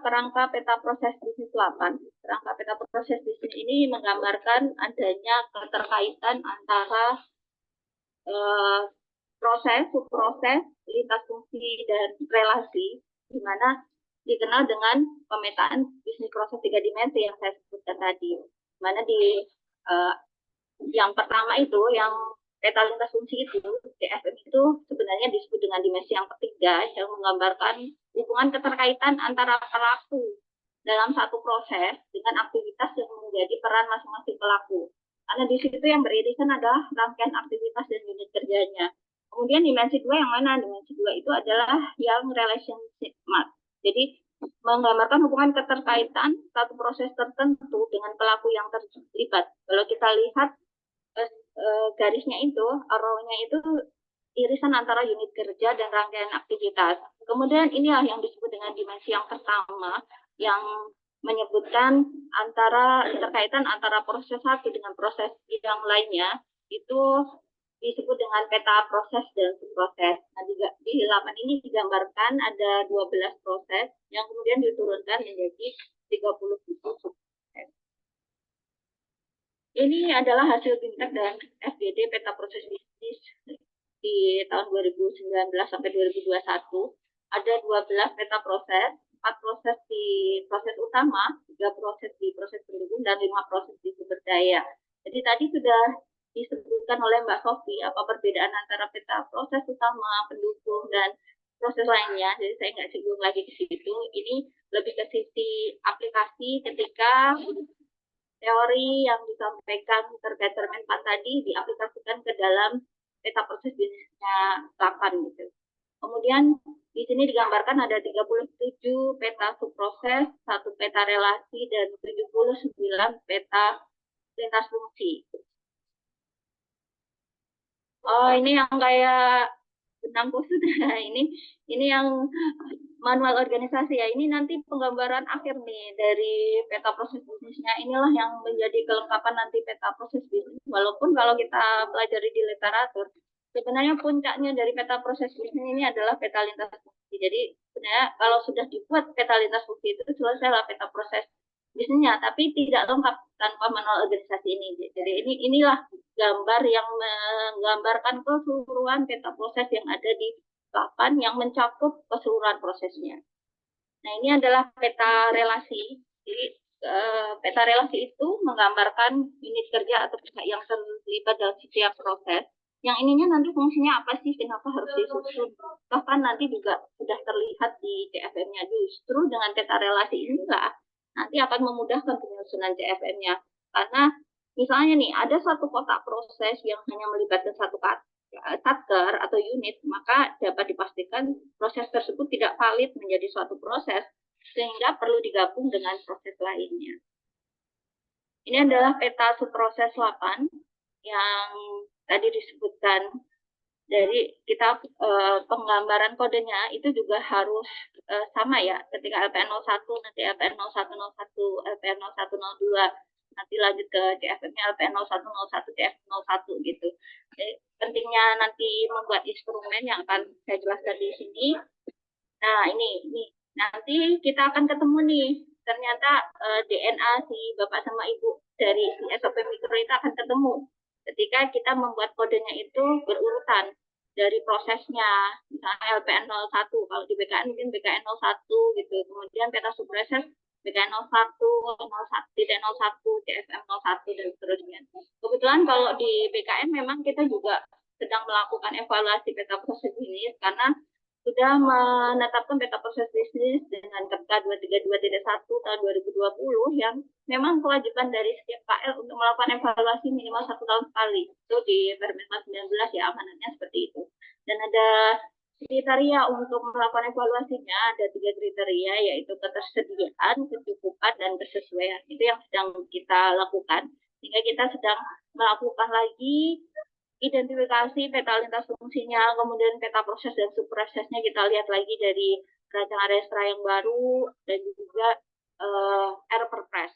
kerangka peta proses bisnis 8. Kerangka peta proses bisnis ini menggambarkan adanya keterkaitan antara proses, subproses, lintas fungsi, dan relasi, di mana dikenal dengan pemetaan bisnis proses 3 dimensi yang saya sebutkan tadi. Di mana di yang pertama itu, yang peta lintas fungsi itu, DFM itu sebenarnya disebut dengan dimensi yang ketiga, yang menggambarkan hubungan keterkaitan antara pelaku dalam satu proses dengan aktivitas yang menjadi peran masing-masing pelaku. Karena di situ yang beririsan adalah rangkaian aktivitas dan unit kerjanya. Kemudian dimensi 2 yang mana? Dimensi 2 itu adalah yang relationship map. Jadi menggambarkan hubungan keterkaitan satu proses tertentu dengan pelaku yang terlibat. Kalau kita lihat garisnya itu, arrow-nya itu irisan antara unit kerja dan rangkaian aktivitas. Kemudian inilah yang disebut dengan dimensi yang pertama, yang menyebutkan antara keterkaitan antara proses satu dengan proses yang lainnya, itu disebut dengan peta proses dan subproses. Nah, di 8 ini digambarkan ada 12 proses yang kemudian diturunkan menjadi 37 subproses. Ini adalah hasil BIMTEK dan FGD peta proses bisnis di tahun 2019 sampai 2021. Ada 12 peta proses, 4 proses di proses utama, 3 proses di proses pendukung, dan 5 proses di sumber daya. Jadi tadi sudah disebutkan oleh Mbak Sofi apa perbedaan antara peta proses utama, pendukung, dan proses lainnya. Jadi saya nggak singgung lagi ke situ. Ini lebih ke sisi aplikasi ketika teori yang disampaikan terkait cermin 4 tadi diaplikasikan ke dalam peta proses bisnisnya 8 gitu. Kemudian di sini digambarkan ada 37 peta subproses, 1 peta relasi, dan 79 peta lintas fungsi. Oh, ini yang kayak benang kusut. Ini yang manual organisasi ya. Ini nanti penggambaran akhir nih dari peta proses bisnisnya. Inilah yang menjadi kelengkapan nanti peta proses bisnis. Walaupun kalau kita pelajari di literatur, sebenarnya puncaknya dari peta proses bisnis ini adalah peta lintas fungsi. Jadi sebenarnya kalau sudah dibuat peta lintas fungsi itu selesailah peta proses bisnisnya, tapi tidak lengkap tanpa manual organisasi ini. Jadi inilah gambar yang menggambarkan keseluruhan peta proses yang ada di 8 yang mencakup keseluruhan prosesnya. Nah, ini adalah peta relasi. Jadi peta relasi itu menggambarkan unit kerja atau pihak yang terlibat dalam setiap proses. Yang ininya nanti fungsinya apa sih? Kenapa harus disusun? Bahkan nanti juga sudah terlihat di CFM-nya. Justru dengan peta relasi inilah nanti akan memudahkan penyusunan CFM-nya. Karena misalnya nih, ada satu kotak proses yang hanya melibatkan satu satker atau unit, maka dapat dipastikan proses tersebut tidak valid menjadi suatu proses, sehingga perlu digabung dengan proses lainnya. Ini adalah peta subproses 8 yang tadi disebutkan. Dari kita penggambaran kodenya itu juga harus sama ya. Ketika LPN 01 nanti LPN 0101, LPN 0102, nanti lanjut ke CFM-nya LPN 0101, CFM 01 gitu. Jadi, pentingnya nanti membuat instrumen yang akan saya jelaskan di sini. Nah, ini nanti kita akan ketemu nih. Ternyata DNA si Bapak sama Ibu dari si SOP Mikro itu akan ketemu ketika kita membuat kodenya itu berurutan dari prosesnya, misalnya LPN 01, kalau di BKN mungkin BKN 01 gitu, kemudian peta subproses BKN 01, 01, CFM 01, dan seterusnya. Kebetulan kalau di BKN memang kita juga sedang melakukan evaluasi peta proses bisnis karena sudah menetapkan peta proses bisnis dengan Kepka 232-1 tahun 2020 yang memang kewajiban dari setiap KL untuk melakukan evaluasi minimal 1 tahun sekali. Itu di Permenpas 19 ya, amanatnya seperti itu. Dan ada kriteria untuk melakukan evaluasinya, ada 3 kriteria, yaitu ketersediaan, kecukupan, dan kesesuaian. Itu yang sedang kita lakukan. Sehingga kita sedang melakukan lagi identifikasi peta lintas fungsinya, kemudian peta proses dan subprosesnya kita lihat lagi dari rancangan Restra yang baru dan juga R Perpres.